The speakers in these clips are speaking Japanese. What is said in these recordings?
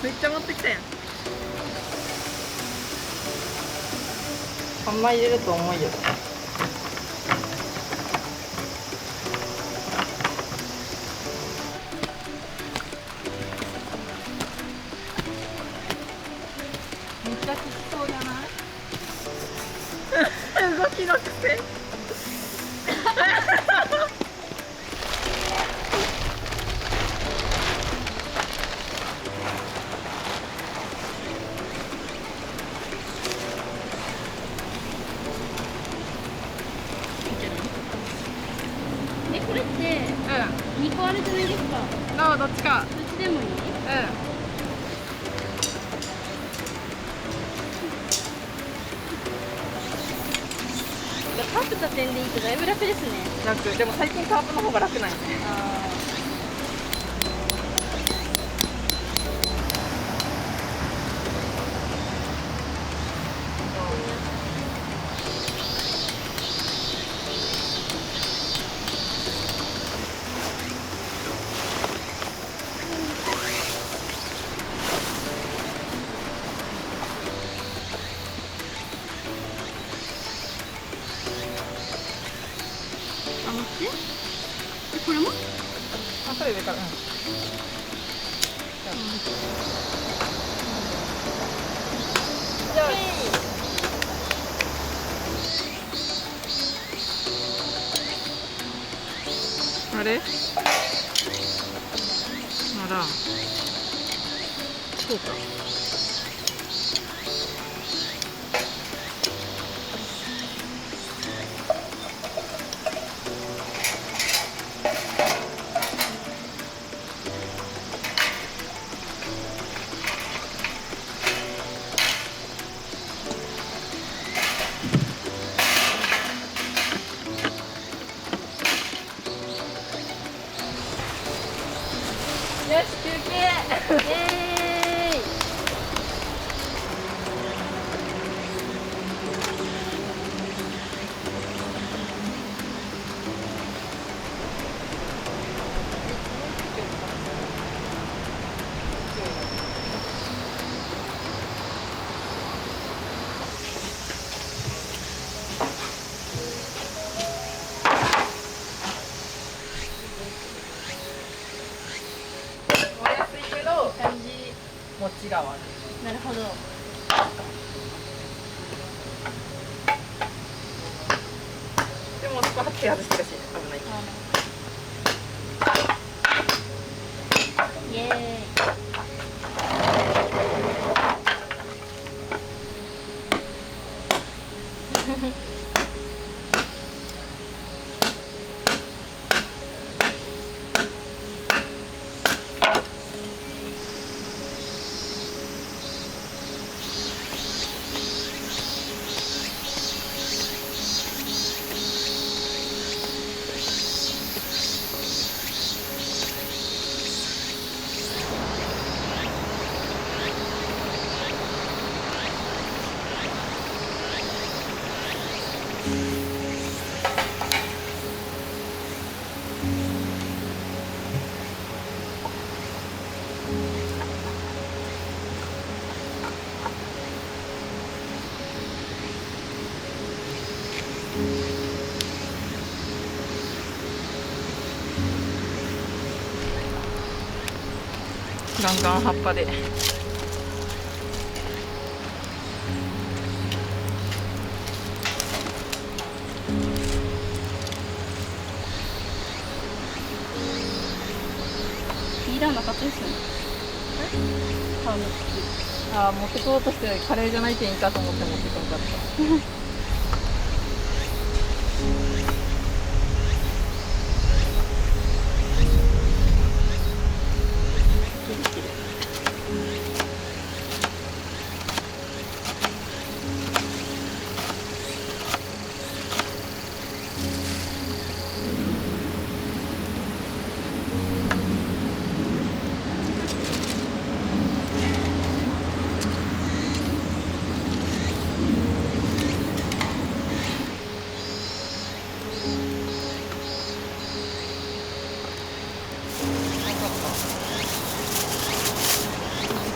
めっちゃ持ってきたやん。あんま入れると重いよ。めっちゃ効きそうじゃない動きの癖これって2個あるじゃないですか。どっちか。どっちでもいい？カープ立てんでいいとだいぶ楽ですね。楽。でも最近カープの方が楽なんよね。あ、待って。これも？あ、それ上から。じゃああれ？あら。そうか。よし、休憩。燃えやすいけど、感じ持ちが悪い。なるほど。でもそこは手外してるし危ない。イエーイ。ガンガン葉っぱで。ピーラーなかったですよね。皮の茎。ああ、持ってこうとしてカレーじゃないけんいいかと思って持ってこなかった。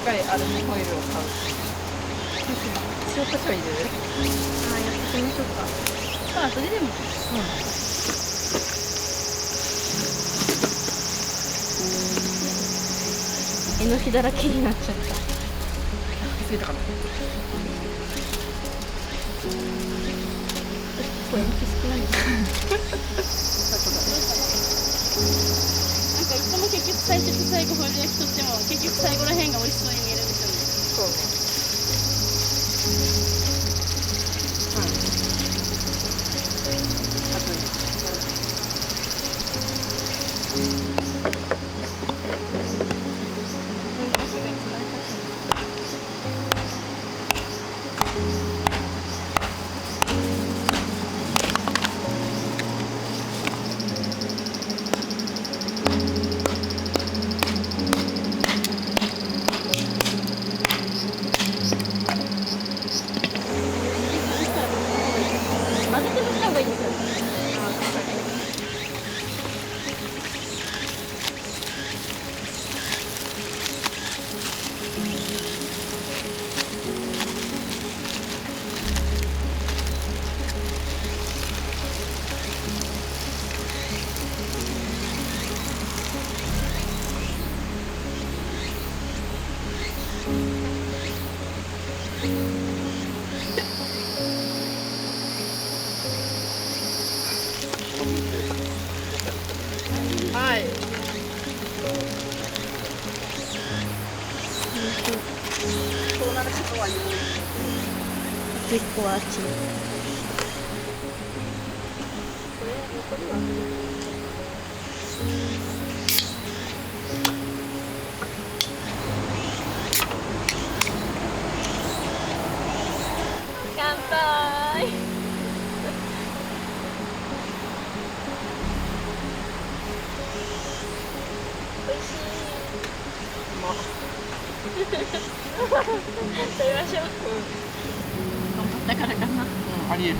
かいアルミホイルを買う。塩コショウ入れる。ああ、やってみましょうか。あ、それでも。えのきだらけになっちゃった。気づいたかな。これえのき好きなんですなんかいつも結局最初と最後ホイル焼きとっても結局最後らへんが美味しそうに見えるんですよね。そうね。混ぜてもした方がいいんですよね。はい。そうなることは結構あっちに。乾杯。美味しい。食べましょう。頑張ったからかな。ありえる。